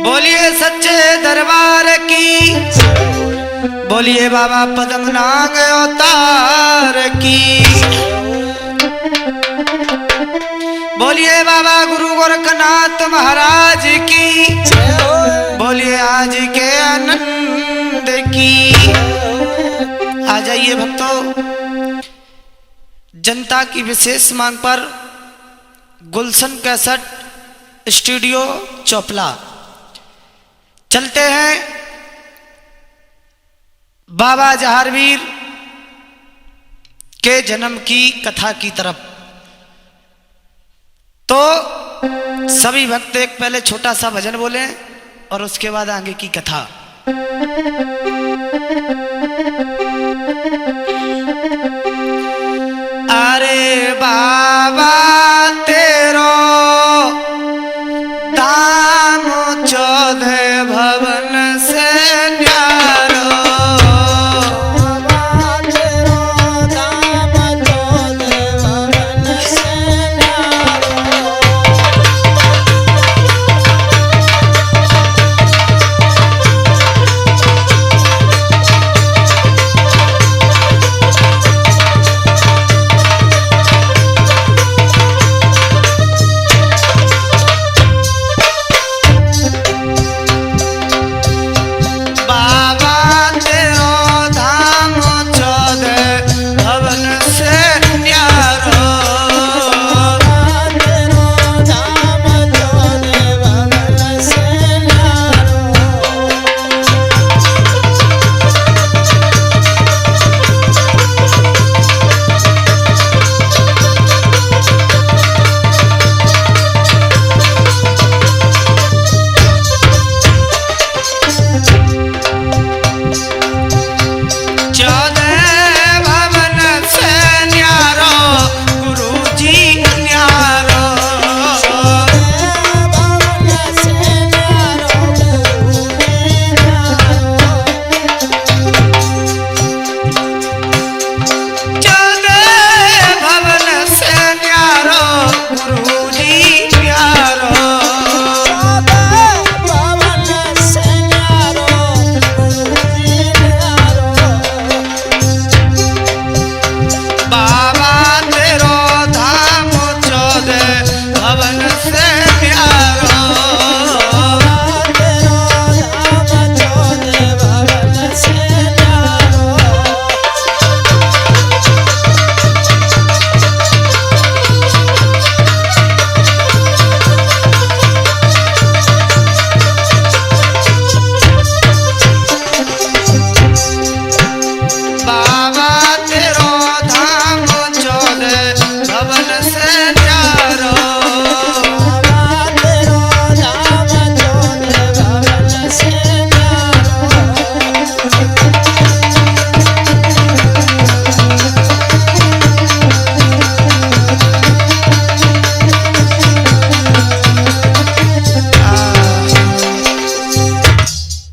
बोलिए सच्चे दरबार की, बोलिए बाबा पद्मनाग अवतार की, बोलिए बाबा गुरु गोरखनाथ महाराज की, बोलिए आज के आनंद की। आ जाइए भक्तों, जनता की विशेष मांग पर गुलशन कैसेट स्टूडियो चोपला चलते हैं बाबा जहारवीर के जन्म की कथा की तरफ। तो सभी भक्त एक पहले छोटा सा भजन बोलें और उसके बाद आगे की कथा। अरे बाबा तेरो दाम 14 भवन से न्यारो,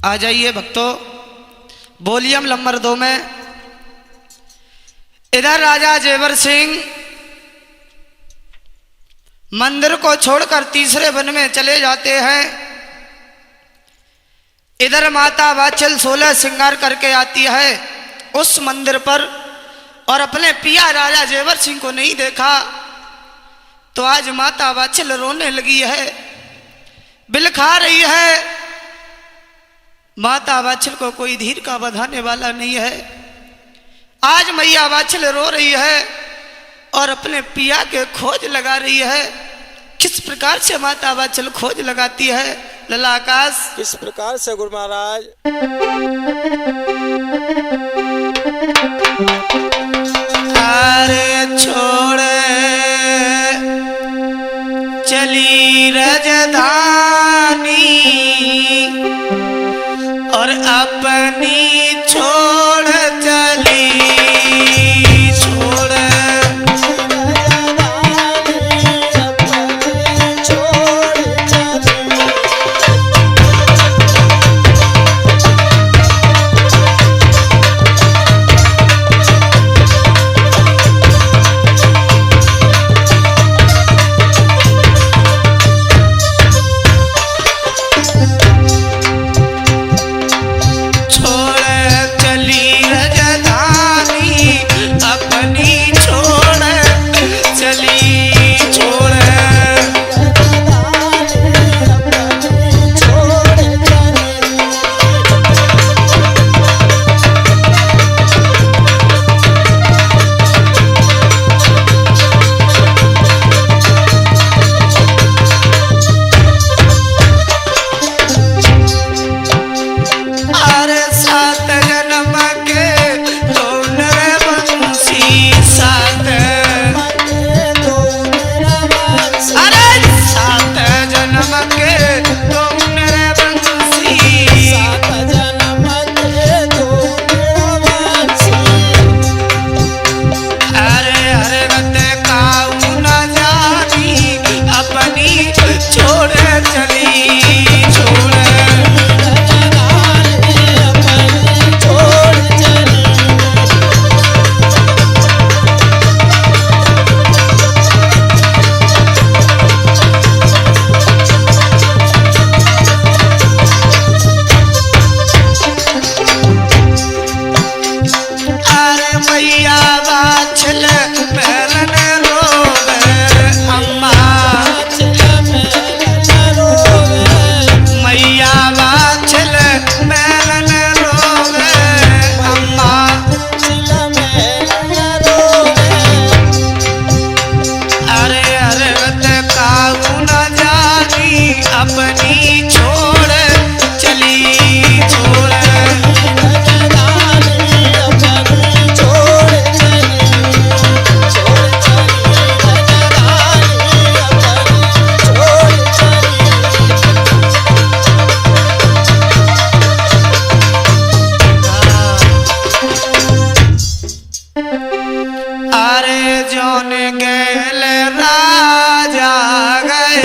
आ जाइए भक्तों, वॉल्यूम नंबर 2 में। इधर राजा जेवर सिंह मंदिर को छोड़कर तीसरे वन में चले जाते हैं। इधर माता वात्सल 16 श्रृंगार करके आती है उस मंदिर पर, और अपने पिया राजा जेवर सिंह को नहीं देखा। तो आज माता वात्सल रोने लगी है, बिलखा रही है। माता वात्सल को कोई धीर का बधाने वाला नहीं है। आज मैया वात्सल रो रही है और अपने पिया के खोज लगा रही है। किस प्रकार से माता वात्सल खोज लगाती है लला आकाश? किस प्रकार से गुरु महाराज? अरे छोड़े चली रजधानी और अपनी छोड़ चली, छोड़ अपनी छोड़ चली छोड़ अरे जौन गैल राजा गए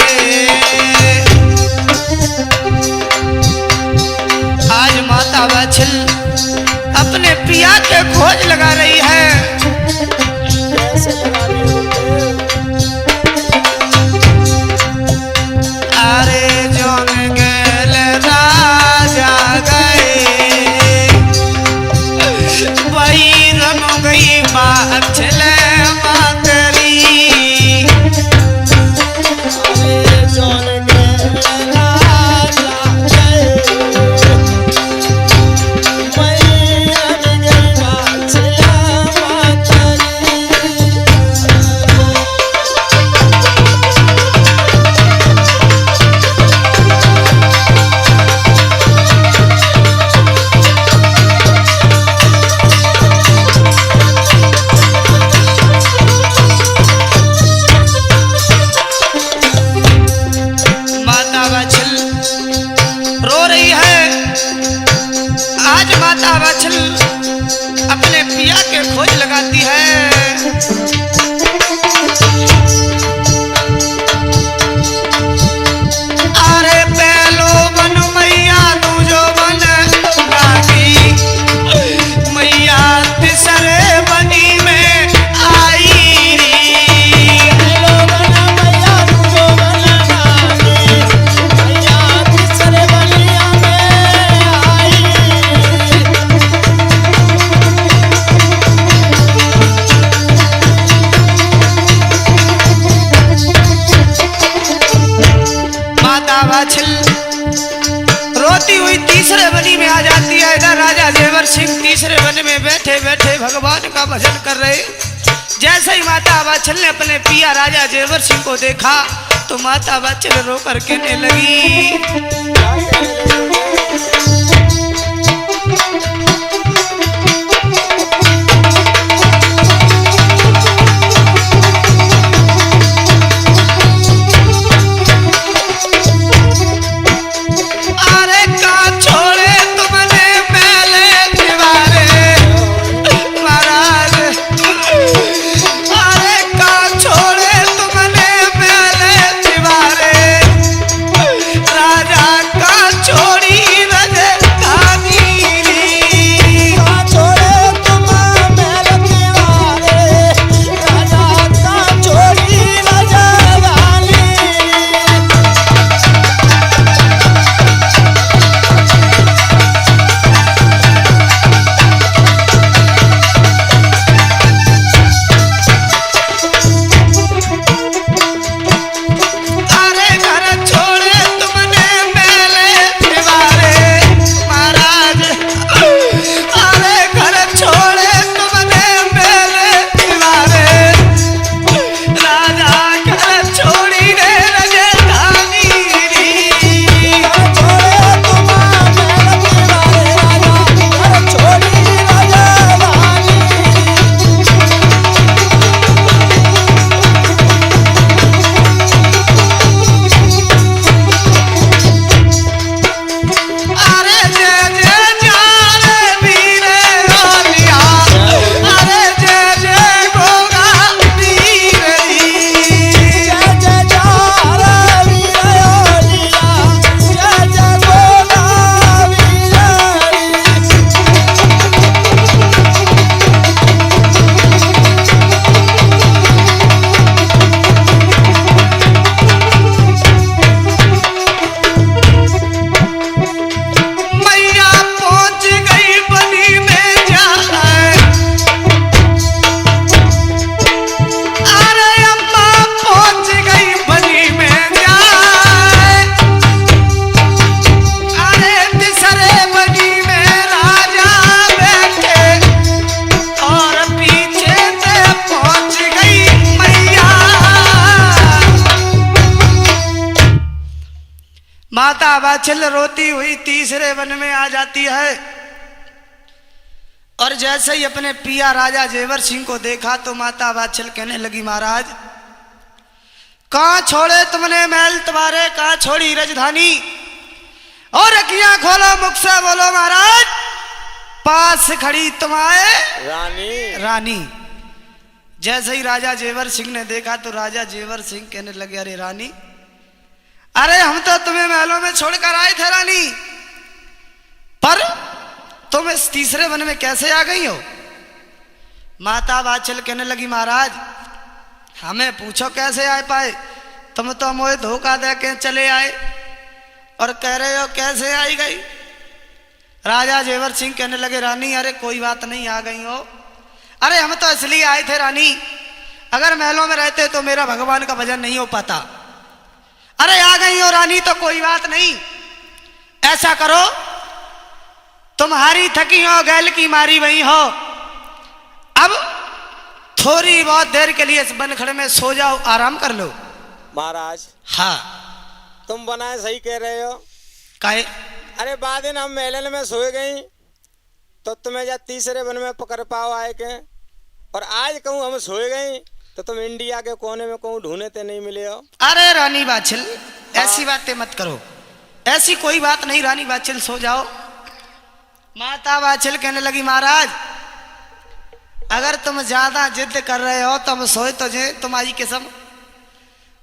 आज माता बाछिल अपने पिया के खोज लगा रही है। कैसे लगा रही हो अरे जौन गैल राजा गए वही रम गई बाछिल मातरी माता बाछिल अपने पिया के खोज लगाती है। अरे पहलो बन मैया दूजो बन लागी मैया तीसरे बनी में आई पहलो बन मैया दूजो बन लागी मैया तीसरे बनिया में आई। माता बाछिल रोती हुई तीसरे बनी में आ जाती है। इधर राजा जेवर सिंह तीसरे बन में बैठे बैठे भगवान का भजन कर रहे। जैसे ही माता बाछिल ने अपने पिया राजा जेवर सिंह को देखा तो माता बाछिल रो कर कहने लगी छोड़ी माता वात्सल रोती हुई तीसरे वन में आ जाती है और जैसे ही अपने पिया राजा जेवर सिंह को देखा तो माता वात्सल कहने लगी, महाराज कहां छोड़े तुमने महल तुम्हारे, कहां छोड़ी राजधानी, और अखियां खोलो मुख से बोलो महाराज, पास खड़ी तुम्हारे रानी। रानी। जैसे ही राजा जेवर सिंह ने देखा तो राजा जेवर सिंह कहने लगे, अरे रानी, अरे हम तो तुम्हें महलों में छोड़कर आए थे रानी, पर तुम इस तीसरे वन में कैसे आ गई हो। माता वात्सल कहने लगी, महाराज हमें पूछो कैसे आ पाए, तुम तो मोहे धोखा दे के चले आए और कह रहे हो कैसे आई गई। राजा जेवर सिंह कहने लगे, रानी अरे कोई बात नहीं, आ गई हो, अरे हम तो इसलिए आए थे रानी, अगर महलों में रहते तो मेरा भगवान का भजन नहीं हो पाता। अरे आ गई हो रानी तो कोई बात नहीं, ऐसा करो तुम्हारी थकी हो गैल की मारी वही हो, अब थोड़ी बहुत देर के लिए इस बनखड़े में सो जाओ, आराम कर लो। महाराज हाँ तुम बनाए सही कह रहे हो। काहे? अरे बाद दिन हम मेलन में सोए गई तो तुम्हें या तीसरे वन में पकड़ पाओ आए के, और आज कहूँ हम सोए गई तो तुम इंडिया के कोने में कहूँ ढूंढे ते नहीं मिले हो। अरे रानी वात्सल ऐसी बातें मत करो, ऐसी कोई बात नहीं, रानी वात्सल सो जाओ। माता वात्सल कहने लगी, महाराज अगर तुम ज्यादा जिद कर रहे हो तो हम सोए तो जे तुम्हारी किस्म,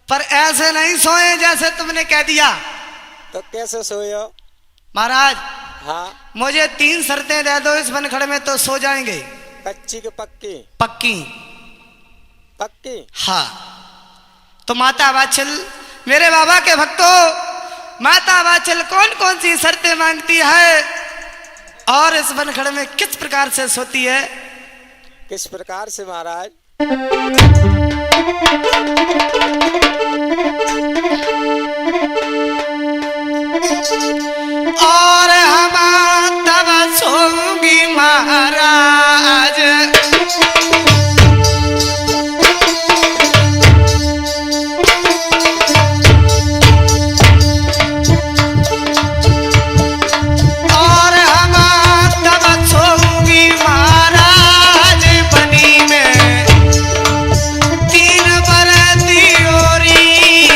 पर ऐसे नहीं सोए जैसे तुमने कह दिया। तो कैसे सोए हो? महाराज हाँ मुझे 3 शर्तें दे दो इस बनखड़े में तो सो जाएंगे। कच्ची के पक्की? पक्की। पक्की? हाँ। तो माता वात्सल मेरे बाबा के भक्तों, माता वात्सल कौन कौन सी शर्तें मांगती है और इस बनखड़े में किस प्रकार से सोती है? किस प्रकार से महाराज? और हम तब सोंगी महाराज, और हम तब सोंगी महाराज बनी में 3 बरती ओरी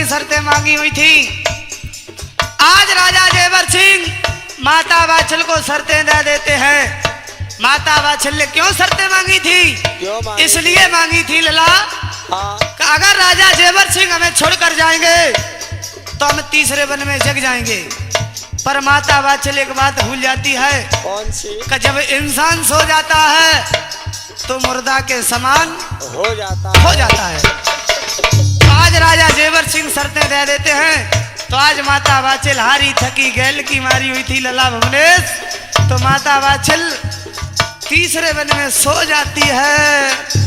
शर्तें मांगी हुई थी। आज राजा जेवर सिंह माता वात्सल को शर्तें दे देते हैं। माता वात्सल ने क्यों शर्तें मांगी थी? क्यों मांगी? इसलिए मांगी थी लला, हाँ, कि अगर राजा जेवर सिंह हमें छोड़कर जाएंगे तो हम तीसरे वन में जग जाएंगे। पर माता वात्सल एक बात भूल जाती है कौन सी? कि जब इंसान सो जाता है तो मुर्दा के समान हो जाता है। तो आज राजा जेवर सिंह शर्तें दे देते हैं। तो आज माता वात्सल हारी थकी गैल की मारी हुई थी लला भुवनेश। तो माता वात्सल तीसरे वन में सो जाती है।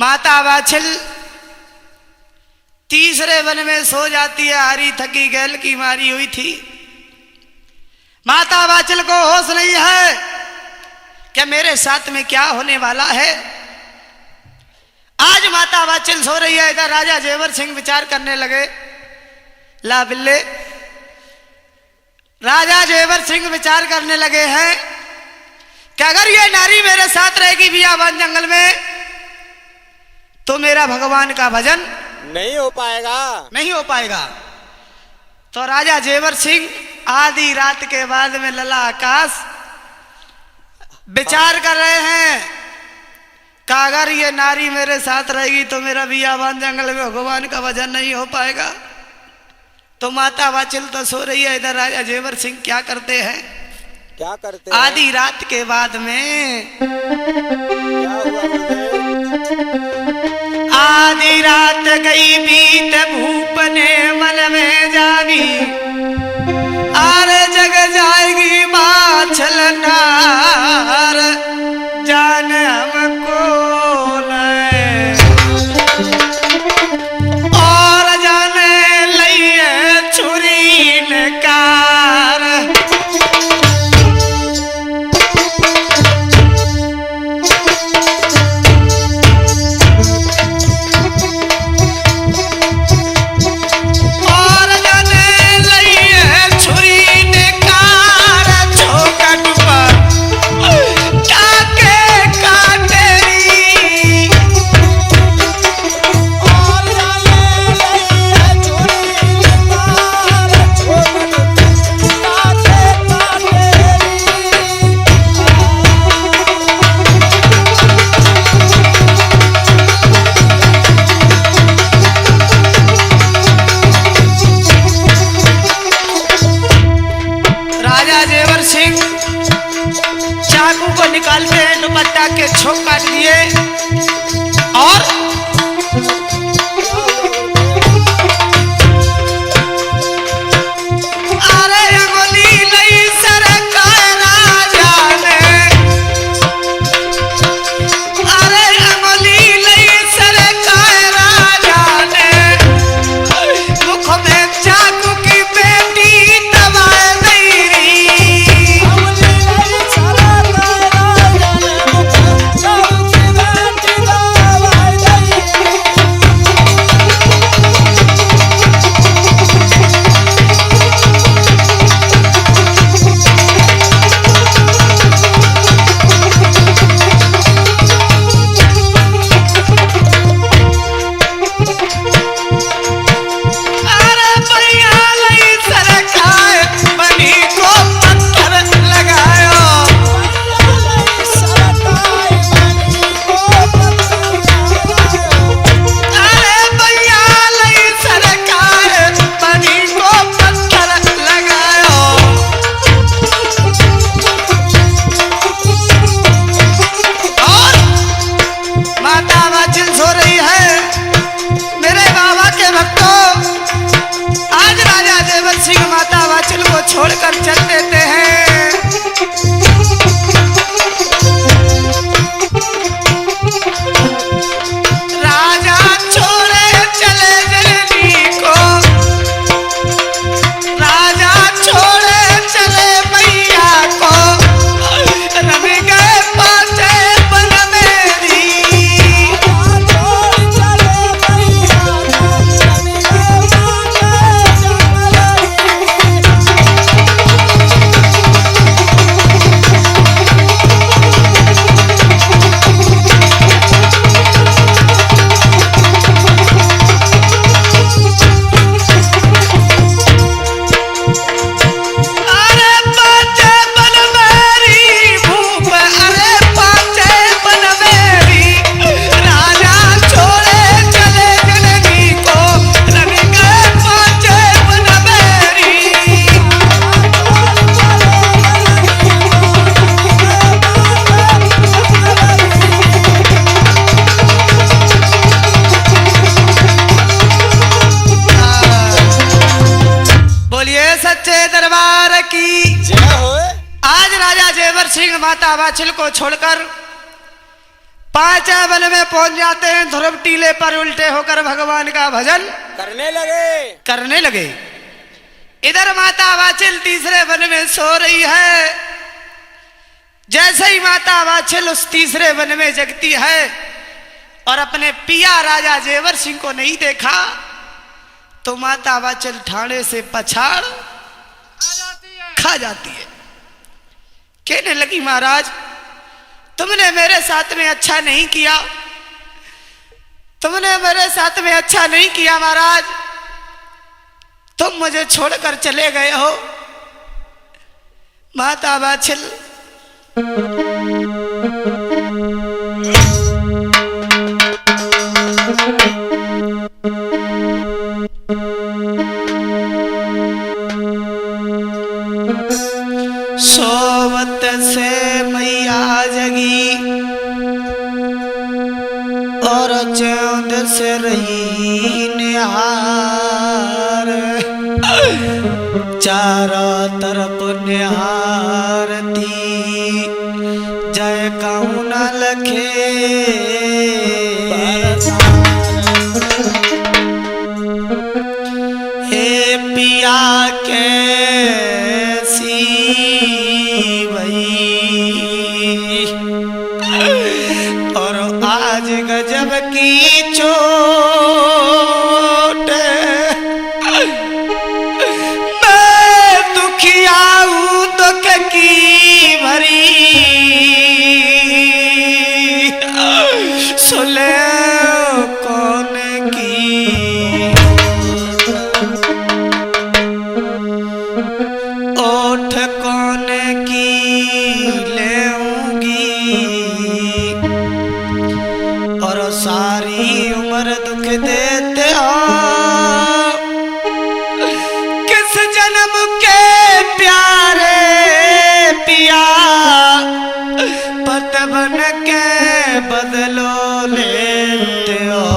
माता वात्सल तीसरे वन में सो जाती है। हारी थकी गैल की मारी हुई थी। माता वात्सल को होश नहीं है कि मेरे साथ में क्या होने वाला है। आज माता वात्सल सो रही है। इधर राजा जेवर सिंह विचार करने लगे। ला बिल्ले, राजा जेवर सिंह विचार करने लगे हैं कि अगर ये नारी मेरे साथ रहेगी बियाबान जंगल में तो मेरा भगवान का भजन नहीं हो पाएगा। तो राजा जेवर सिंह आधी रात के बाद में लला आकाश विचार कर रहे हैं कि अगर ये नारी मेरे साथ रहेगी तो मेरा बियाबान जंगल में भगवान का भजन नहीं हो पाएगा। तो माता वात्सल तो सो रही है। इधर राजा जेवर सिंह क्या करते हैं? आधी रात के बाद में क्या हुआ? आधी रात गई बीत भूप ने मन में जानी, आरे जग जाएगी वात्सल नार जान हमको नहीं, और जाने लइए छुरी नकार। चाकू को निकालते हैं, दुपट्टा के छोक काट दिए और आज राजा जेवर सिंह माता वाछिल को छोड़कर 5 वन में पहुंच जाते हैं। ध्रुव टीले पर उल्टे होकर भगवान का भजन करने लगे। इधर माता वाछिल तीसरे वन में सो रही है। जैसे ही माता वाछिल उस तीसरे वन में जगती है और अपने पिया राजा जेवर सिंह को नहीं देखा तो माता वाछिल ठाणे से पछाड़ खा जाती है। कहने लगी, महाराज तुमने मेरे साथ में अच्छा नहीं किया, तुमने मेरे साथ में अच्छा नहीं किया महाराज, तुम मुझे छोड़कर चले गए हो। माता वाछिल सोवत से मैया जगी और चौंद से रही निहार, चारों तरफ निहारती जय कहूँ न लखे। हे पिया कैसी भई और आज गजब की चोट, मैं दुखिया हूँ दुख की भरी, सुले कौन की ओठ कौन की लेऊंगी और सारी उम्र दुख देते हो। किस जन्म के प्यारे पिया पत बन के बदलो लेते हो।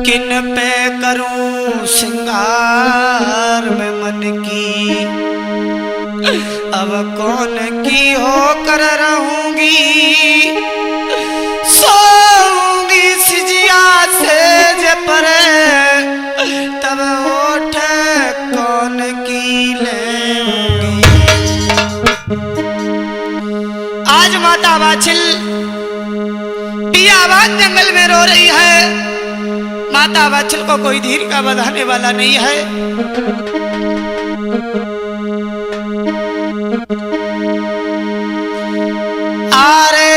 किन पे करूं सिंगार में मन की, अब कौन की होकर रहूंगी, सोऊंगी सिजिया सेज पर तब ओठ कौन की लेंगी। आज माता वाछिल पियावान जंगल में रो रही है। माता वाछिल को कोई धीर का बधाने वाला नहीं है। आरे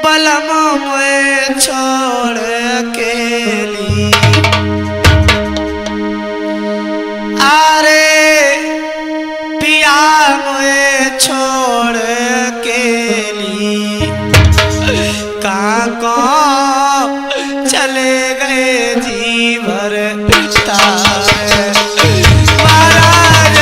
बलम में छोड़ अकेली, आरे पिया में छोड़ अकेली, कहाँ को चले गए जी भर तारे महाराज।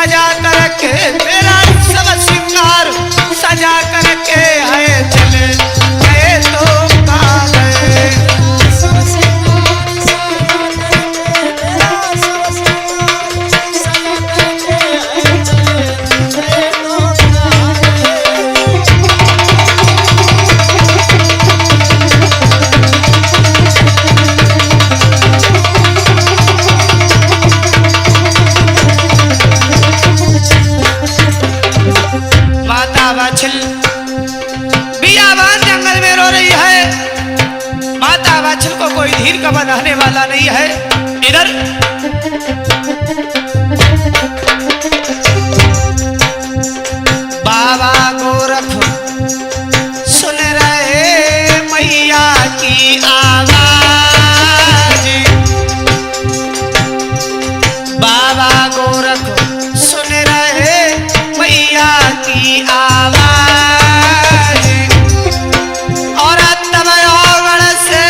सजा करके मेरा सब श्रृंगार सजा करके है चले गए तो कहाँ गए। माता वाछिल बियाबान जंगल में रो रही है। माता वाछिल को कोई धीर का बंधाने वाला नहीं है। इधर बाबा गोरख सुन रहे मैया की आवाज। बाबा गोरख सुन रहे मैया की आवाज। और तब औगण से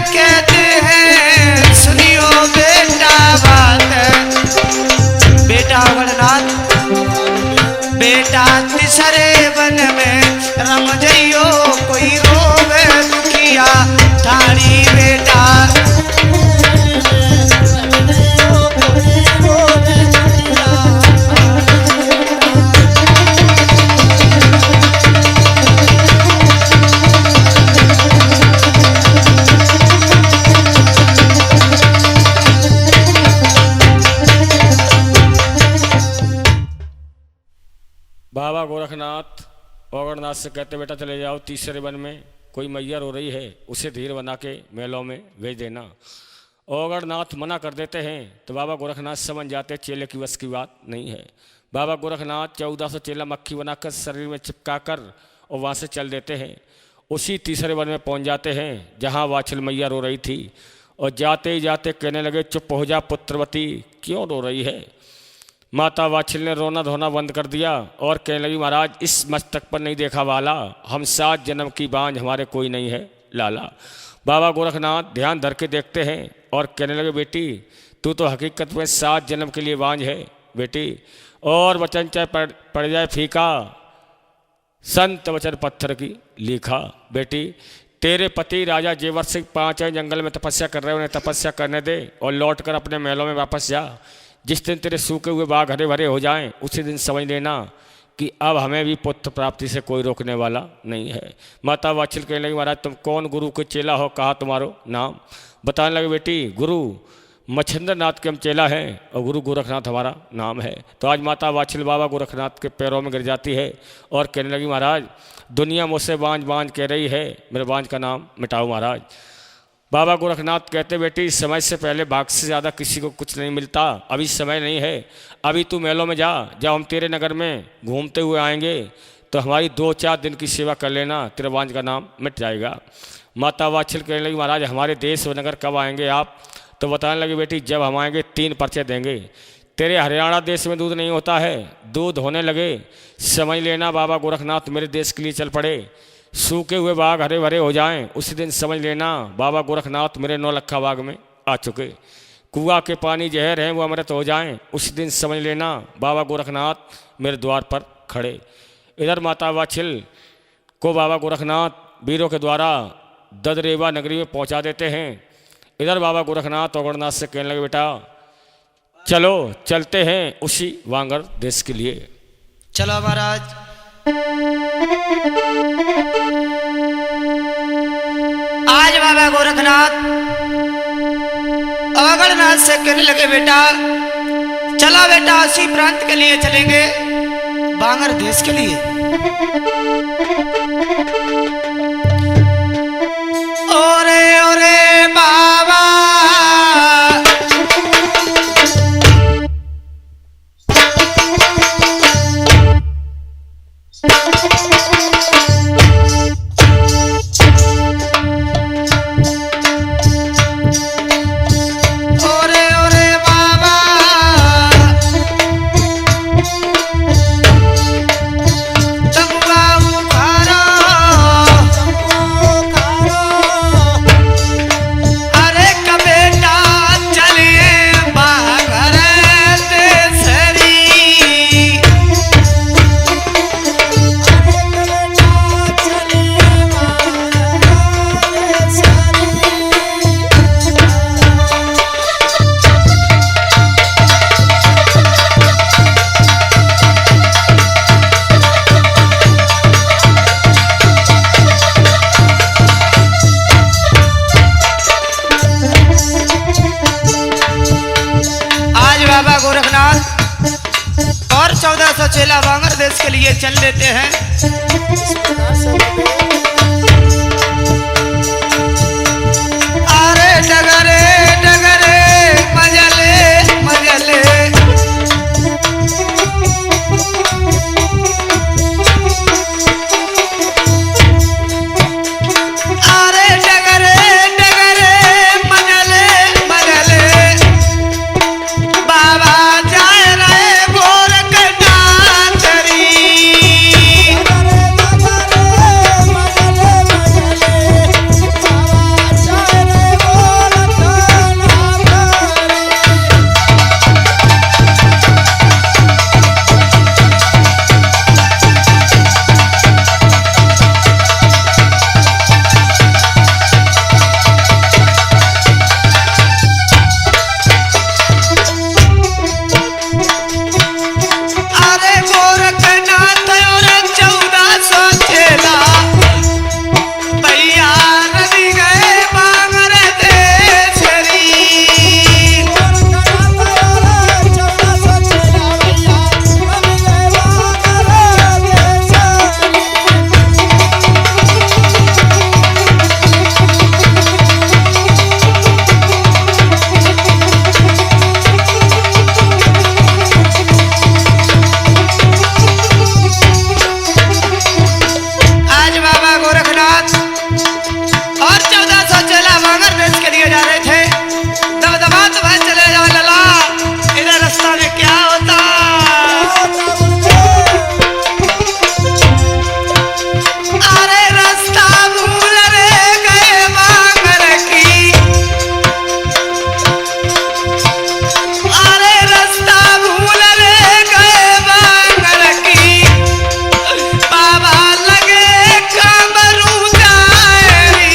कहते हैं सुनियो बेटा बात। बेटा औगणनाथ बेटा तीसरे वन में रम जइयो कोई रोवे दुखिया ठाणी बेटा। बाबा गोरखनाथ औगणनाथ से कहते बेटा चले जाओ तीसरे वन में कोई मैया रो रही है उसे धीर बना के मेलों में भेज देना। औगणनाथ मना कर देते हैं तो बाबा गोरखनाथ समझ जाते चेले की बस की बात नहीं है। बाबा गोरखनाथ 1400 चेला मक्खी बनाकर शरीर में चिपका कर और वहाँ से चल देते हैं। उसी तीसरे वन में पहुँच जाते हैं जहाँ वाछिल मैया रो रही थी। और जाते ही जाते कहने लगे चुप हो जा पुत्रवती, क्यों रो रही है। माता वाछिल ने रोना धोना बंद कर दिया और कहने लगी महाराज इस मस्तक पर नहीं देखा वाला, हम 7 जन्म की बांझ हमारे कोई नहीं है लाला। बाबा गोरखनाथ ध्यान धर के देखते हैं और कहने लगे बेटी तू तो हकीकत में 7 जन्म के लिए बांझ है बेटी। और वचन चाहे पड़ जाए फीका, संत वचन पत्थर की लिखा। बेटी तेरे पति राजा जेवर सिंह 5 जंगल में तपस्या कर रहे हैं, उन्हें तपस्या करने दे और लौट कर अपने महलों में वापस जा। जिस दिन तेरे सूखे हुए बाग हरे भरे हो जाएं उसी दिन समझ लेना कि अब हमें भी पुत्र प्राप्ति से कोई रोकने वाला नहीं है। माता वाछिल कहने लगी महाराज तुम कौन गुरु के चेला हो, कहा तुम्हारो नाम। बताने लगे बेटी गुरु मच्छिंद्र नाथ के हम चेला हैं और गुरु गोरखनाथ हमारा नाम है। तो आज माता वाछिल बाबा गोरखनाथ के पैरों में गिर जाती है और कहने लगी महाराज दुनिया मुझसे बांझ बांझ कह रही है, मेरे बांझ का नाम मिटाओ महाराज। बाबा गोरखनाथ कहते बेटी समय से पहले भाग से ज़्यादा किसी को कुछ नहीं मिलता, अभी समय नहीं है। अभी तू मेलों में जा, जब हम तेरे नगर में घूमते हुए आएंगे तो हमारी 2-4 दिन की सेवा कर लेना, तेरे बांझ का नाम मिट जाएगा। माता वाछिल कहने लगी महाराज हमारे देश व नगर कब आएंगे आप। तो बताने लगी बेटी जब हम आएंगे 3 पर्चे देंगे। तेरे हरियाणा देश में दूध नहीं होता है, दूध होने लगे समझ लेना बाबा गोरखनाथ मेरे देश के लिए चल पड़े। सूखे हुए बाग हरे भरे हो जाएं उसी दिन समझ लेना बाबा गोरखनाथ मेरे 9 लखा बाग में आ चुके। कुआं के पानी जहर हैं वो अमृत हो जाएं उसी दिन समझ लेना बाबा गोरखनाथ मेरे द्वार पर खड़े। इधर माता वाछिल को बाबा गोरखनाथ वीरों के द्वारा ददरेवा नगरी में पहुंचा देते हैं। इधर बाबा गोरखनाथ औगणनाथ से कहने लगे बेटा चलो चलते हैं उसी वांगर देश के लिए। चलो महाराज। आज बाबा गोरखनाथ औगणनाथ से कहने लगे बेटा चला बेटा उसी प्रांत के लिए चलेंगे, बांगर देश के लिए। ओरे ओरे बाबा तमुआ उठा बाबा गोरखनाथ और 1400 चेला बांगर देश के लिए चल देते हैं। इस प्रकार से अरे डगरे डगरे मजले मजले अरे डगरे डगरे मजले मजले बाबा जाए रहे गोरखनाथ री। अरे गोरखनाथ और 1400 चेला भैया नदी गए बांगर देश री। आज बाबा गोरखनाथ और 1400 चेला बांगर देश के लिए जा रहे थे। दबदबात भाई चले जाओ लला, इधर रास्ता में क्या होता। अरे रास्ता भूल रे गए बांगर की। अरे रास्ता भूल रे गए बांगर की। बाबा लगे कामरू जाएरी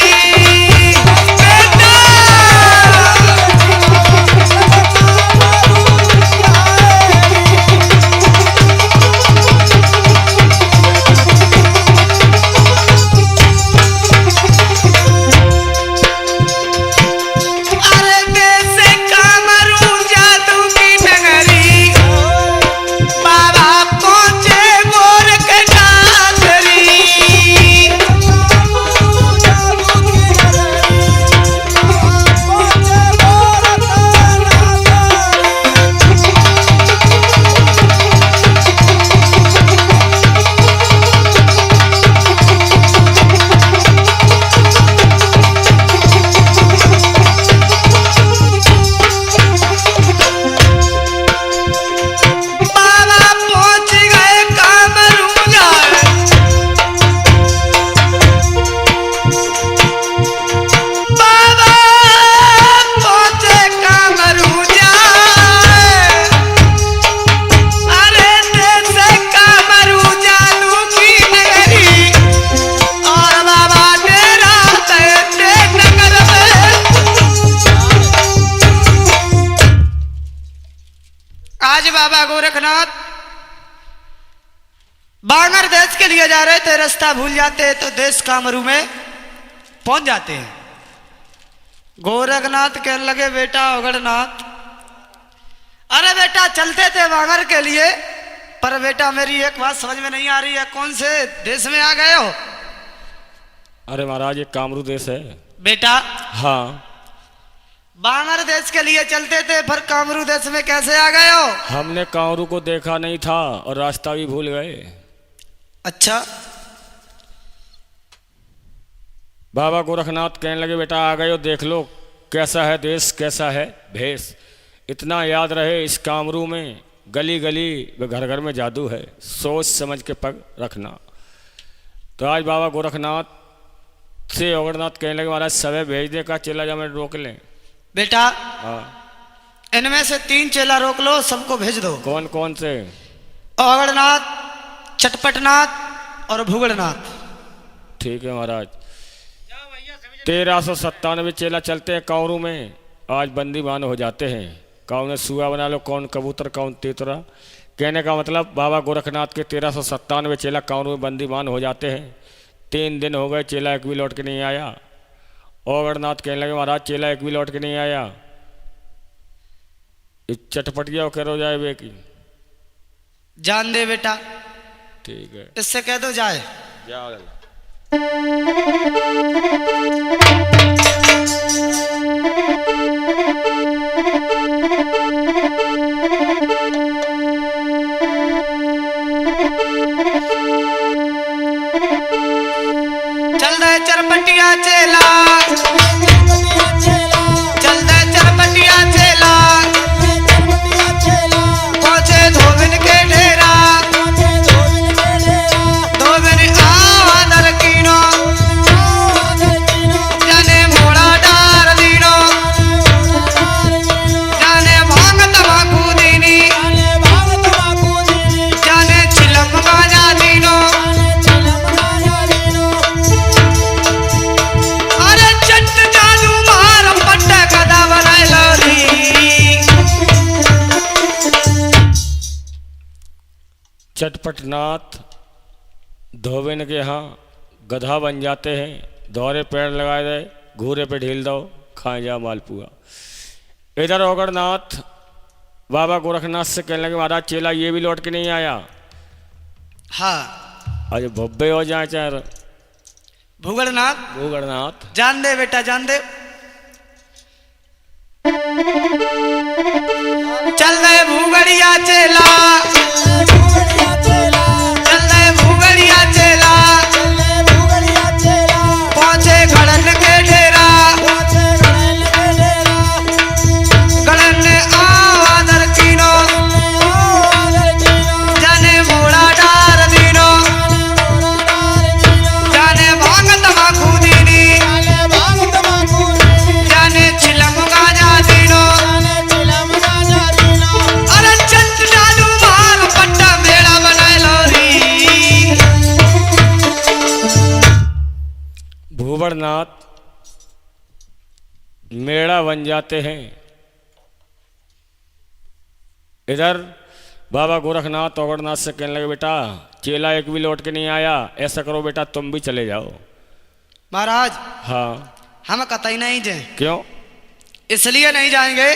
बेटा। अरे देश कामरू जादू की नगरी बाबा पहुंचे गोरखनाथ री। बाबा पहुंच गए कामरू जाए। बाबा पहुंचे कामरू जाए। अरे देश कामरू जादू की नगरी और बाबा डेरा ते नगर में। आज बाबा गोरखनाथ बांगर देश के लिए जा रहे थे। रास्ता भूल जाते हैं तो देश कामरू में पहुंच जाते हैं। गोरखनाथ कहने लगे बेटा ओगड़नाथ, अरे बेटा चलते थे बांगर के लिए, पर बेटा मेरी एक बात समझ में नहीं आ रही है, कौन से देश में आ गए हो। अरे महाराज ये कामरू देश है। बेटा हाँ बांगर देश के लिए चलते थे, फिर कामरू देश में कैसे आ गए हो। हमने कामरू को देखा नहीं था और रास्ता भी भूल गए। अच्छा बाबा गोरखनाथ कहने लगे बेटा आ गए हो, देख लो कैसा है देश कैसा है भेष। इतना याद रहे इस कामरू में गली गली व घर घर में जादू है, सोच समझ के पग रखना। तो आज बाबा गोरखनाथ से ओगड़नाथ कहने लगे महाराज सवे भेज दे का चेला जा मैं रोक लें। बेटा हाँ इनमें से 3 चेला रोक लो, सबको भेज दो। कौन कौन से? ओगड़नाथ, चटपटनाथ और भूगड़नाथ। ठीक है महाराज। 1397 चेला चलते हैं कामरू में, आज बंदीवान हो जाते हैं। कौन सुआ बना लो, कौन कबूतर, कौन तीतरा। कहने का मतलब बाबा गोरखनाथ के 1397 चेला कामरू में बंदीवान हो जाते हैं। 3 दिन हो गए चेला एक भी लौट के नहीं आया। ओगड़नाथ कहने लगे महाराज चेला एक भी लौट के नहीं आया। ये चटपटिया करो जाए वे की। जान दे बेटा, ठीक है, इससे कह दो जाए। जाओ। चल दे चरपटिया चेला, चल दे चरपटिया चेला, पहुंचे धोबिन के डेरा, धोबिन आदर कीनो, जाने मोड़ा डार दीनो, जाने भांग तमाकू दीनी, जाने चिलम गाजा दीनो। अरे चट जादू मार पट्ट गदा बनाए लोरी। चटपटनाथ धोबिन के यहाँ गधा बन जाते हैं, दौरे पेड़ लगाए दे, घूरे पे ढील दो, खाए जा मालपुआ। इधर ओगरनाथ बाबा गोरखनाथ से कहने लगे महाराज चेला ये भी लौट के नहीं आया। हाँ अरे भब्बे हो जाए चाहे भूगड़नाथ, गोगरनाथ। जान दे बेटा जान दे। चल दे भूगड़िया चेला, चल दे भूगड़िया चेला, पहुंचे गड़न के डेरा, गड़न आदर कीनो, जाने मोड़ा डार दीनो, जाने भांग तमाकू दीनी, जाने चिलम गाजा दीनो। अरे चट डालू मार पट्टा मेला बनाए लोरी। भूवरनाथ मेड़ा बन जाते हैं। इधर बाबा गोरखनाथ ओगरनाथ से कहने लगे बेटा चेला एक भी लौट के नहीं आया, ऐसा करो बेटा तुम भी चले जाओ। महाराज हाँ हम कतई नहीं जाए, क्यों? इसलिए नहीं जाएंगे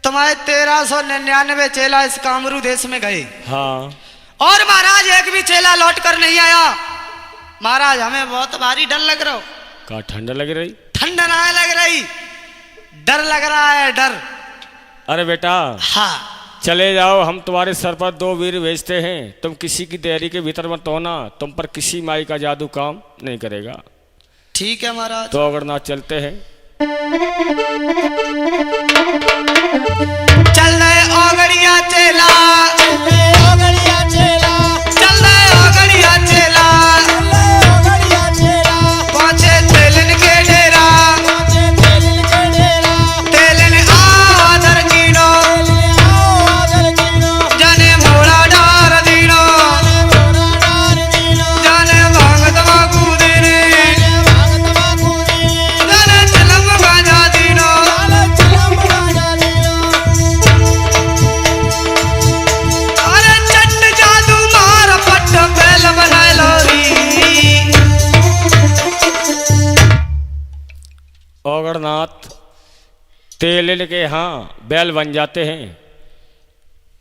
तुम्हारे 1399 चेला इस कामरू देश में गए हाँ और महाराज एक भी चेला लौट कर नहीं आया। महाराज हमें बहुत भारी डर लग रहा हो। का ठंड लग रही? ठंड ना लग रही, डर लग रहा है डर। अरे बेटा हाँ चले जाओ, हम तुम्हारे सर पर 2 वीर भेजते हैं, तुम किसी की तैयारी के भीतर मत होना, तुम पर किसी माई का जादू काम नहीं करेगा। ठीक है महाराज। तो ओगरनाथ चलते हैं। चल रहे ओगड़िया चेला, चल रहे ओगड़िया चेला, पहुंचे तेलन के डेरा, तेलन आदर कीनो, जाने मोड़ा डार दीनो, जाने भांग तमाकू दीनी, जाने चिलम गाजा दीनो। अरे चट जादू मार पट्ट बैल बनाए लोरी। ओगरनाथ तेलिन के यहाँ बैल बन जाते हैं।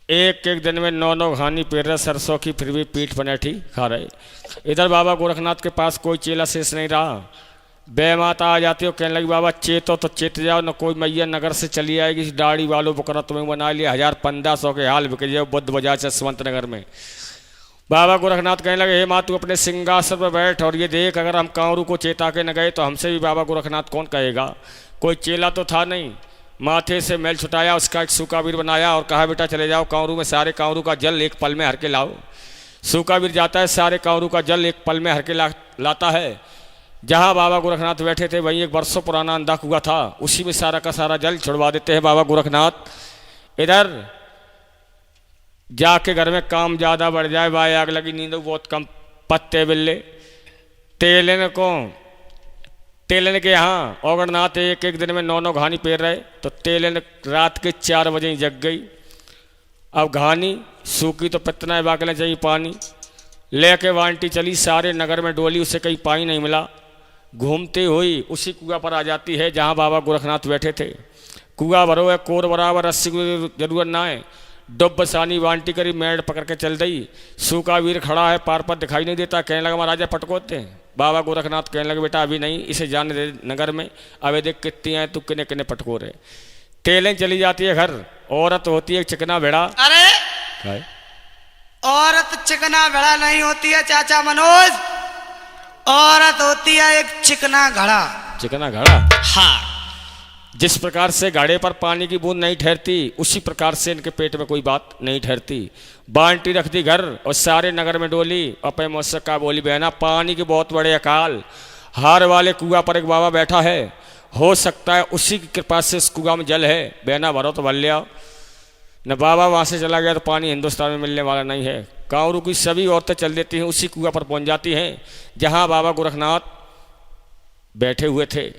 एक एक दिन में 9 घानी पेर रहे सरसों की, फिर भी पीठ पनेठी खा रहे। इधर बाबा गोरखनाथ के पास कोई चेला शेष नहीं रहा। बे माता आ जाती हो, कहने लगी बाबा चेतो तो चेत जाओ, न कोई मैया नगर से चली आएगी, इस दाढ़ी वालों बकरा तुम्हें बना लिया, 1000-1500 के हाल बिक जाओ बुद्ध बाजार से सुमंत नगर में। बाबा गोरखनाथ कहने लगे हे माँ तू अपने सिंहासन पर बैठ और ये देख अगर हम कांवरू को चेता के न गए तो हमसे भी बाबा गोरखनाथ कौन कहेगा। कोई चेला तो था नहीं, माथे से मैल छुटाया, उसका एक सूकावीर बनाया और कहा बेटा चले जाओ कांवरू में सारे कांवरू का जल एक पल में हर के लाओ। सूकावीर जाता है, सारे कांवरू का जल एक पल में हर के लाता है। जहाँ बाबा गोरखनाथ बैठे थे वहीं एक वर्षों पुराना अंधा कुआं था, उसी में सारा का सारा जल छुड़वा देते हैं बाबा गोरखनाथ। इधर जाके घर में काम ज़्यादा बढ़ जाए, वाय आग लगी, नींद बहुत कम, पत्ते बिल्ले तेलन के यहाँ ओगरनाथ एक एक दिन में 9 घानी पेर रहे। तो तेलन रात के 4 बजे ही जग गई। अब घानी सूखी तो पितना बाकले चाहिए पानी, लेके वांटी चली, सारे नगर में डोली, उसे कहीं पानी नहीं मिला। घूमती हुई उसी कुआं पर आ जाती है जहाँ बाबा गोरखनाथ बैठे थे। कुआ भरो है कोर बराबर, रस्सी की जरूरत ना है। डुब सानी वांटी करी, मेड़ पकड़ के चल दई। सूखा वीर खड़ा है, पार पर दिखाई नहीं देता। कहने लगा महाराजा पटकोते हैं। बाबा गोरखनाथ कहने लगे बेटा अभी नहीं, इसे जाने दे नगर में, अब देख कितनी हैं तू, किने किने पटको रहे। टेलें चली जाती है घर, औरत होती है चिकना भेड़ा। अरे काय? औरत चिकना घड़ा नहीं होती है चाचा मनोज, औरत होती है एक चिकना घड़ा। चिकना घड़ा? हाँ। जिस प्रकार से घड़े पर पानी की बूंद नहीं ठहरती, उसी प्रकार से इनके पेट में कोई बात नहीं ठहरती। बांटी रख दी घर और सारे नगर में डोली। अपे मुझसे का बोली बहना, पानी के बहुत बड़े अकाल, हार वाले कुआ पर एक बाबा बैठा है, हो सकता है उसी की कृपा से इस कुआ में जल है। बहना भरो तो भर ले आओ। न बाबा वहाँ से चला गया तो पानी हिंदुस्तान में मिलने वाला नहीं है। कांवरू की सभी औरतें चल देती हैं, उसी कुआ पर पहुँच जाती हैं जहाँ बाबा गोरखनाथ बैठे हुए थे।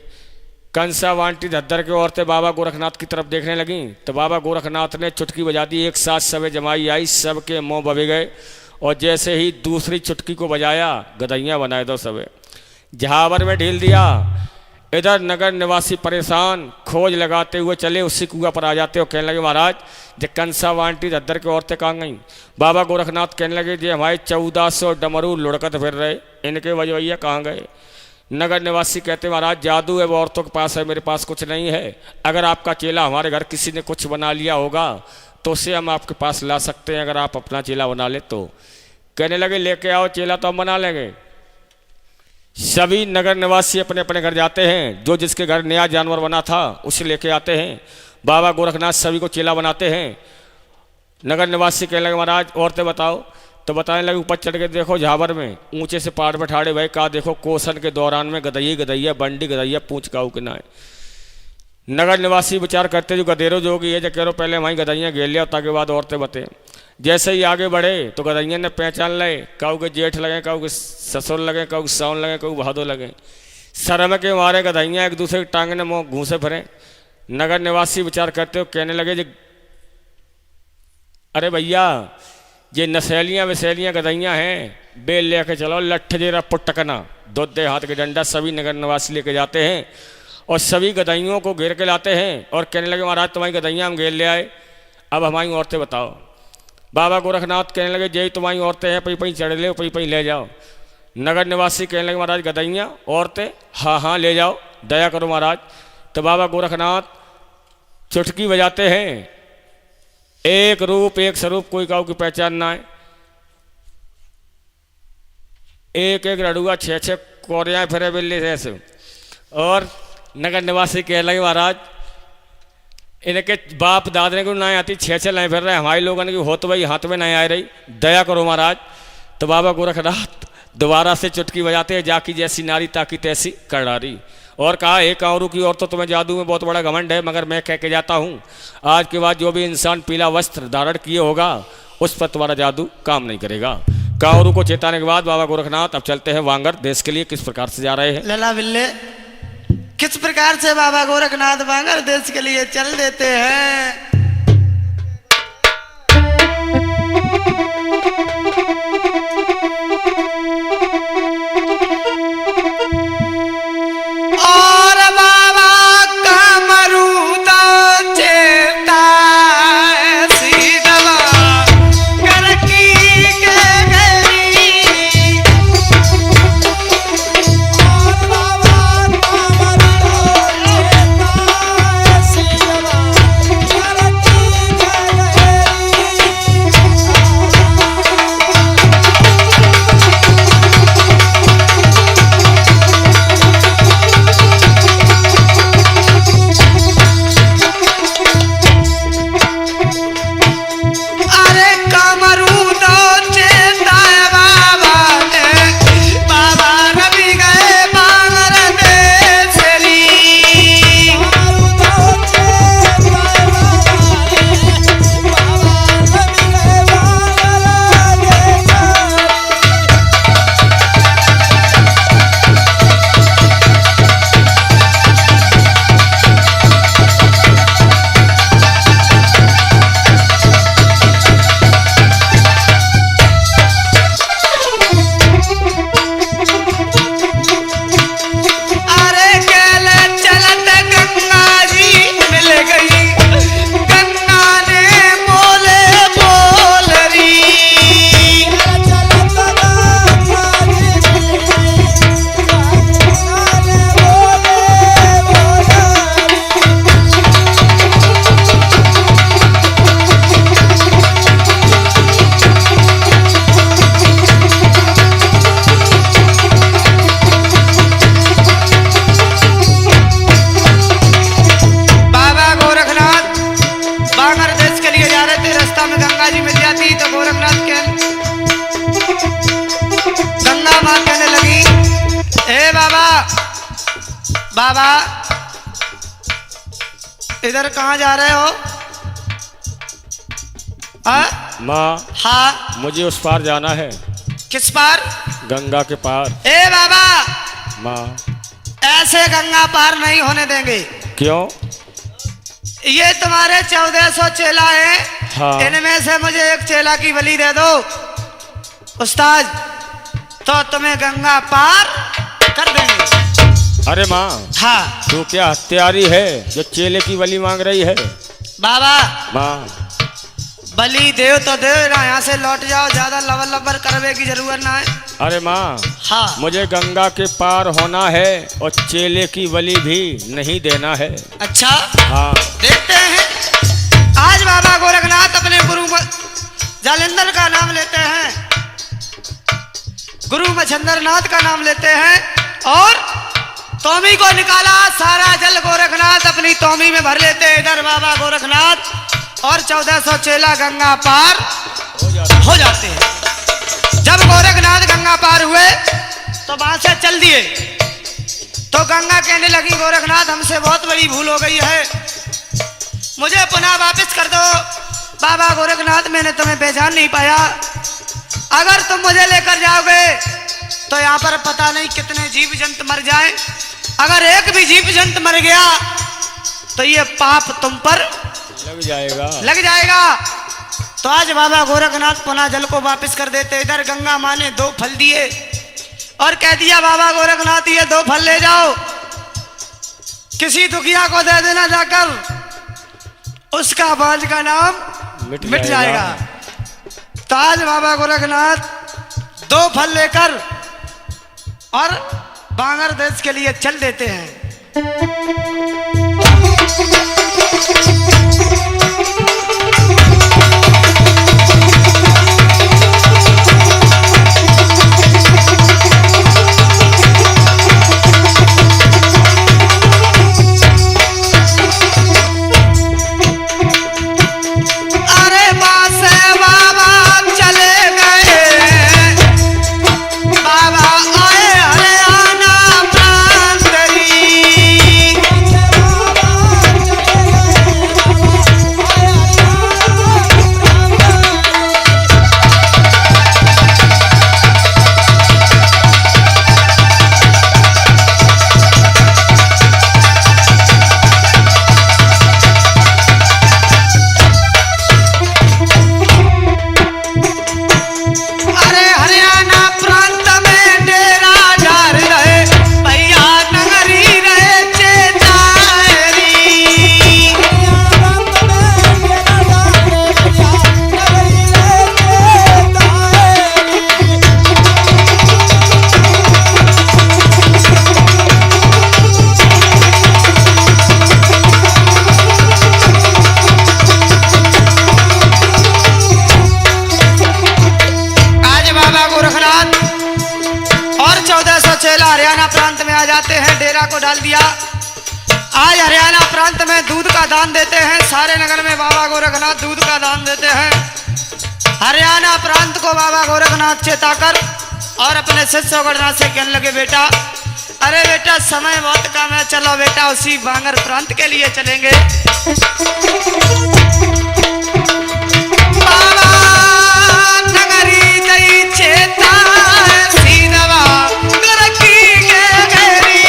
कंसा वांटी धद्दर की औरतें बाबा गोरखनाथ की तरफ देखने लगीं तो बाबा गोरखनाथ ने चुटकी बजा दी। एक साथ सबे जमाई आई, सबके मुंह बबे गए और जैसे ही दूसरी चुटकी को बजाया, गदैयाँ बनाए दो सबे, झावर में ढील दिया। इधर नगर निवासी परेशान खोज लगाते हुए चले, उसी कुआ पर आ जाते और कहने लगे महाराज जे कंसा वांटी धद्दर की औरतें कहाँ गईं? बाबा गोरखनाथ कहने लगे जे हमारे 1400 डमरू लुढ़कत फिर रहे, इनके वजवैया कहाँ गए? नगर निवासी कहते महाराज जादू है वो औरतों के पास है, मेरे पास कुछ नहीं है। अगर आपका चेला हमारे घर किसी ने कुछ बना लिया होगा तो उसे हम आपके पास ला सकते हैं, अगर आप अपना चेला बना ले तो। कहने लगे लेके आओ चेला तो हम बना लेंगे। सभी नगर निवासी अपने अपने घर जाते हैं, जो जिसके घर नया जानवर बना था उसे लेके आते हैं। बाबा गोरखनाथ सभी को चेला बनाते हैं। नगर निवासी कहने लगे महाराज औरतें बताओ, तो बताने लगे ऊपर चढ़ के देखो झावर में ऊंचे से पहाड़ पर ठाड़े भाई कहा देखो कोसन के दौरान में गदैया बंडी गदैया पूछ काऊ के ना है। नगर निवासी विचार करते जो गदेरो जो होगी ये जो कह रहे पहले वहीं गदैया घेर लिया ताकि बाद औरतें बते। जैसे ही आगे बढ़े तो गदैया ने पहचान लगे, काऊ के जेठ लगे, काऊ के ससुर लगे, काऊ के साउन लगे, काऊ भादो लगे। शर्म के मारे गदैया एक दूसरे की टांग ने मुँह घूसे फिरे। नगर निवासी विचार करते हो कहने लगे जो अरे भैया ये नशैलियाँ वसैलियाँ गदैयाँ हैं, बेल लेके चलो लट्ठ जेरा पुटकना, दो दे हाथ के डंडा। सभी नगर निवासी लेके जाते हैं और सभी गदैयों को घेर के लाते हैं और कहने लगे महाराज तुम्हारी गदैयाँ हम घेर ले आए, अब हमारी औरतें बताओ। बाबा गोरखनाथ कहने लगे जय तुम्हारी औरतें हैं, पई पई चढ़ ले, पई पई ले जाओ। नगर निवासी कहने लगे महाराज गदैयाँ औरतें, हाँ हाँ ले जाओ, दया करो महाराज। तो बाबा गोरखनाथ चुटकी बजाते हैं, एक रूप एक स्वरूप, कोई काऊ की पहचान ना है। एक एक रड़ुआ 6-6 कोरियाँ फिरे बिल्ली से ऐसे। और नगर निवासी कह लगे महाराज इनके बाप दादने को ना आती 6-6 लाएँ फिर रहे, हमारे लोगों की हो तो भाई हाथ में नहीं आ रही, दया करो महाराज। तो बाबा गोरखनाथ दोबारा से चुटकी बजाते हैं, जाकी जैसी नारी ताकि तैसी करडारी। और कहा एक कांवरू की औरत तो तुम्हें जादू में बहुत बड़ा घमंड है, मगर मैं कह के जाता हूँ आज के बाद जो भी इंसान पीला वस्त्र धारण किए होगा उस पर तुम्हारा जादू काम नहीं करेगा। कांवरू को चेताने के बाद बाबा गोरखनाथ अब चलते हैं वांगर देश के लिए। किस प्रकार से जा रहे हैं लला बिल्ले, किस प्रकार से बाबा गोरखनाथ वांगर देश के लिए चल देते हैं। और बाबा का मरूदा चेता ऐसी दवा करकी के गई। और बाबा का मरूदा चेता ऐसी दवा करकी लिए जा रहे थे, रास्ता में गंगा जी मिल जाती तो गोरखनाथ के गंगा माँ कहने लगी, ए बाबा बाबा इधर कहाँ जा रहे हो? माँ हाँ मुझे उस पार जाना है। किस पार? गंगा के पार। ए बाबा माँ ऐसे गंगा पार नहीं होने देंगे। क्यों? ये तुम्हारे 1400 चेला है, हाँ। इनमें से मुझे एक चेला की बलि दे दो उस्ताद, तो तुम्हें गंगा पार कर देंगे। अरे माँ हाँ तू क्या हत्यारी है जो चेले की बलि मांग रही है? बाबा माँ बलि देव तो देव ना, यहाँ से लौट जाओ, ज्यादा लबर लबर करने की जरूरत ना है। अरे माँ हाँ मुझे गंगा के पार होना है और चेले की बलि भी नहीं देना है। अच्छा हाँ देखते हैं। आज बाबा गोरखनाथ अपने गुरु जालिंदर का नाम लेते हैं, गुरु मच्छंदर नाथ का नाम लेते हैं और तोमी को निकाला। सारा जल गोरखनाथ अपनी तोमी में भर लेते हैं। इधर बाबा गोरखनाथ और 1400 चेला गंगा पार हो जाते हैं। जब गोरखनाथ गंगा पार हुए तो वहां से चल दिए तो गंगा कहने लगी, गोरखनाथ हमसे बहुत बड़ी भूल हो गई है, मुझे पुनः वापस कर दो। बाबा गोरखनाथ मैंने तुम्हें पहचान नहीं पाया, अगर तुम मुझे लेकर जाओगे तो यहाँ पर पता नहीं कितने जीव जंतु मर जाएं, अगर एक भी जीव जंतु मर गया तो ये पाप तुम पर लग जाएगा। तो आज बाबा गोरखनाथ पुनः जल को वापस कर देते। इधर गंगा माँ ने 2 फल दिए और कह दिया, बाबा गोरखनाथ ये 2 फल ले जाओ, किसी दुखिया को दे देना जाकर, उसका बांझ का नाम मिट जाएगा। तो आज बाबा गोरखनाथ 2 फल लेकर और बांग्लादेश के लिए चल देते हैं। को डाल दिया। आज हरियाणा प्रांत में दूध का दान देते हैं, सारे नगर में बाबा गोरखनाथ दूध का दान देते हैं। हरियाणा प्रांत को बाबा गोरखनाथ चेताकर और अपने शिष्य गोरखनाथ से कहने लगे, बेटा अरे बेटा समय बहुत कम है, चलो बेटा उसी बांगर प्रांत के लिए चलेंगे। बाबा नगरी दई चेता सीधवा गोरखी के घेरी।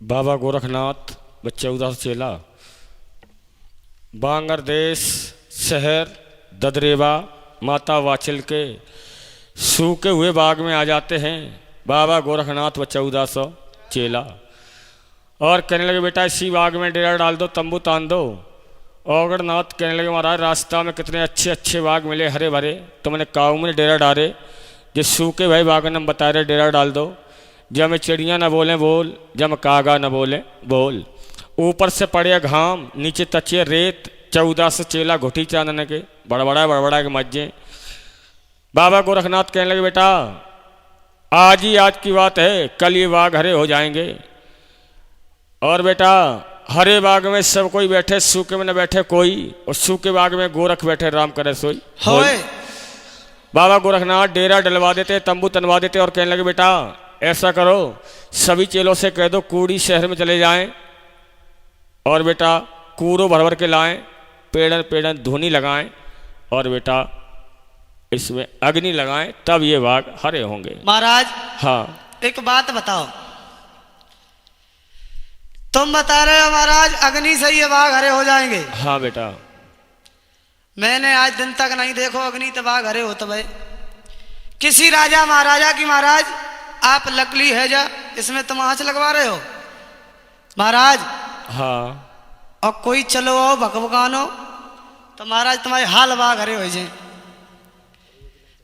बाबा गोरखनाथ व 14 चेला बांगर देश शहर ददरेवा माता वाचल के सूखे हुए बाग में आ जाते हैं बाबा गोरखनाथ व 1400 चेला और कहने लगे बेटा इसी बाग में डेरा डाल दो, तंबू तान दो। औगड़नाथ कहने लगे महाराज रास्ता में कितने अच्छे अच्छे बाग मिले हरे भरे, तो मैंने काऊ में डेरा डाले, जिस सूखे भाई बाग ने बता रहे डेरा डाल दो। जब में चिड़ियाँ न बोलें बोल, जब कागा न बोले बोल। ऊपर से पड़े घाम, नीचे तचिए रेत, 1400 चेला घुटी चांदने के बड़बड़ा के मज्जे। बाबा गोरखनाथ कहने लगे बेटा आज ही आज की बात है, कल ये बाग हरे हो जाएंगे। और बेटा हरे बाग में सब कोई बैठे, सूखे में न बैठे कोई, और सूखे बाग में गोरख बैठे राम करे सोई होय। बाबा गोरखनाथ डेरा डलवा देते, तंबू तनवा देते और कहने लगे बेटा ऐसा करो सभी चेलों से कह दो कूड़ी शहर में चले जाएं और बेटा कूड़ो भर भर के लाएं, पेड़न पेड़न धुनी लगाएं और बेटा इसमें अग्नि लगाएं, तब ये बाग हरे होंगे। महाराज हाँ एक बात बताओ, तुम बता रहे हो महाराज अग्नि से ये बाग हरे हो जाएंगे। हाँ बेटा मैंने आज दिन तक नहीं देखो अग्नि तो बाग हरे होते भाई। किसी राजा महाराजा की महाराज आप लकली है जा, इसमें तुम आँच लगवा रहे हो महाराज। हाँ और कोई चलो आओ भकभकानो तो महाराज तुम्हारे हाल बाग हरे हो जाए।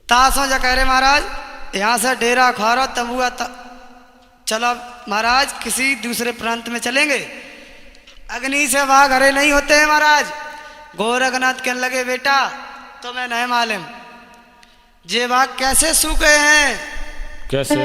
तासों जा कह रहे महाराज यहाँ से डेरा खारो तंबुआ चलो महाराज किसी दूसरे प्रांत में चलेंगे, अग्नि से बाग हरे नहीं होते हैं महाराज। गोरखनाथ कहने लगे बेटा तो मैं नहीं मालूम ये बाग कैसे सूखे हैं। कैसे?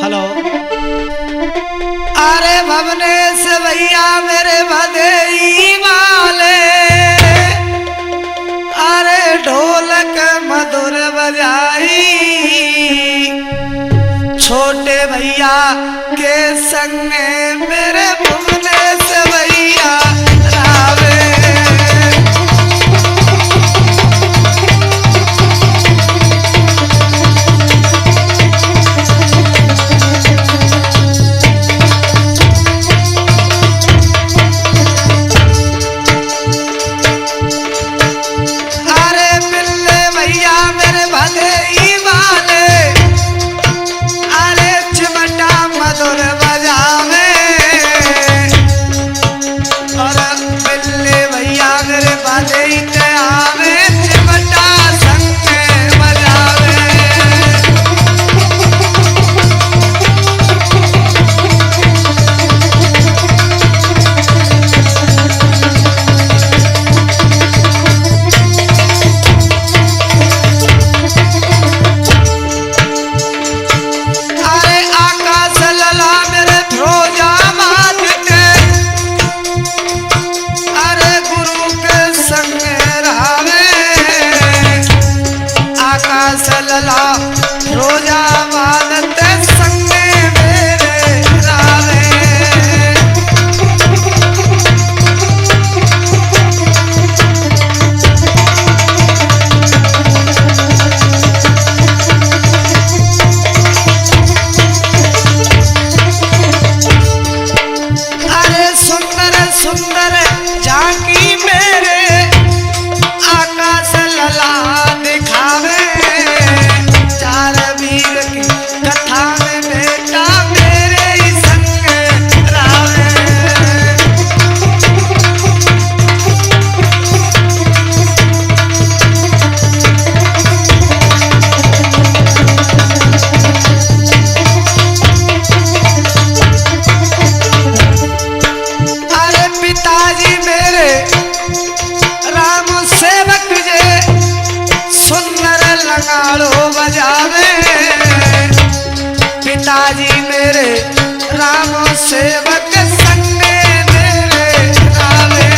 हेलो अरे भवनेश भैया मेरे भदेई वाले अरे ढोलक मधुर बजाई छोटे भैया के संग में मेरे भुवनेश भैया रावे। अरे बिल्ले भैया मेरे भले वाले अरे चिमटा मधुर बजावे और बिल्ले भैया मेरे भले आवे चिमटा संग में बजावे। अरे आकाश लला मेरे फिरोजाबाद के अरे गुरु के संग रहावे। आकाश लला फिरोजाबाद के संग मेरे रहावे। अरे सुंदर सुंदर झांकी मेरे आकाश लला दिखावे। चार वीर की कथा में बेटा मेरे ही संग रावे। अरे पिताजी मेरे राम सेवक जे सुंदर लंगाड़ो बजावे। पिताजी मेरे राम सेवक संग मेरे रावे।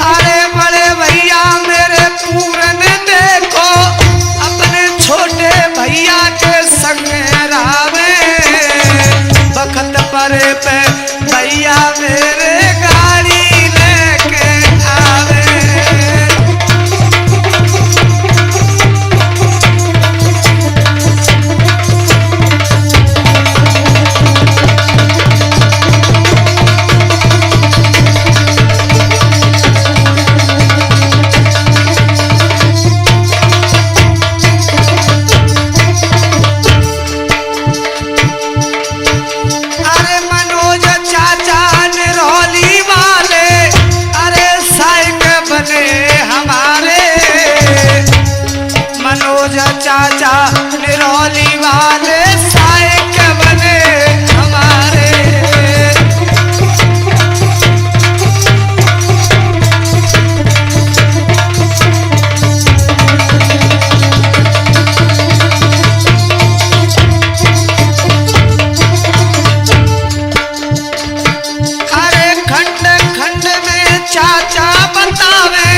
अरे बड़े भैया मेरे पूरन देखो अपने छोटे भैया के संग रावे। बखत परे पे भैया मेरे गाड़ी लेके आवे। अरे मनोज चाचा निरौली वाले अरे साइक बने हमारे। मनोज चाचा निरौली वाले साइक बने हमारे। अरे खंड खंड में चाचा बतावे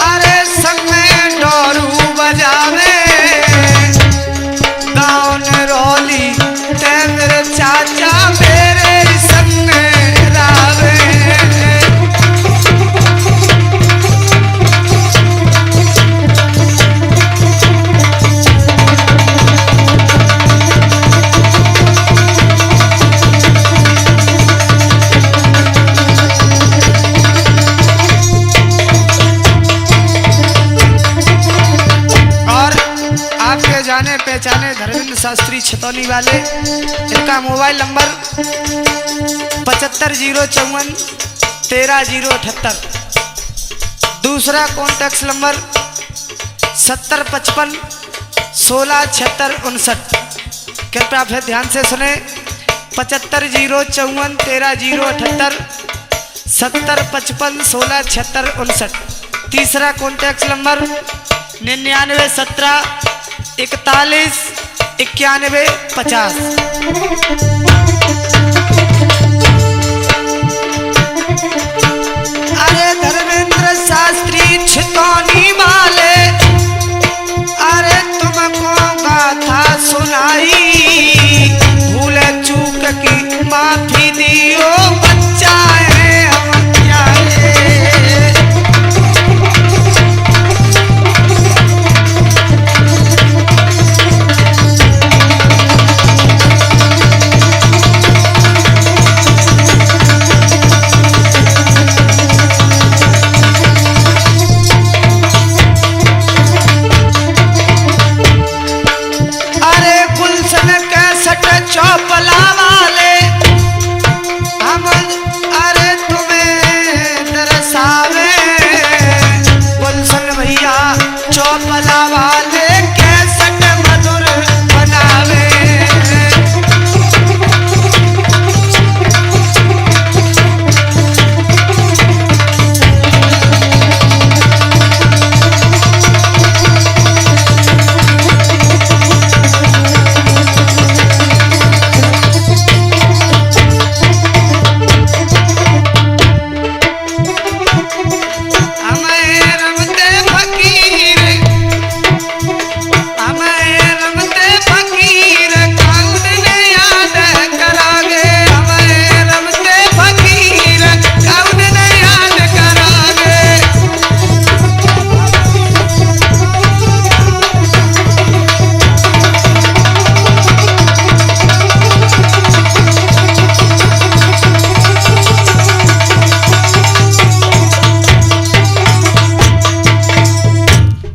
अरे संग में डोरू बजावे। गाँव निरौली ते मेरे चाचा मेरे संग रावे। और आपके जाने पहचाने धर्मेंद्र शास्त्री छतौनी वाले, इनका मोबाइल नंबर 7504511308। दूसरा कॉन्टैक्ट नंबर 7055167659। कृपया फिर ध्यान से सुने 7504511308 7055167659। तीसरा कॉन्टैक्ट नंबर 99 17 91 50। अरे धर्मेंद्र शास्त्री छितौनी वाले, अरे तुमको गाथा सुनाई, भूल चूक की माफी दियो, बच्चा है हम क्या है। चौपला वाले हम, अरे तुम्हें दरसावे, गुलशन भैया चौपला वाले कैसेट मधुर बनावे।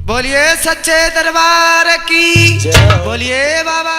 बोलिए सच्चे दरबार की, बोलिए बाबा।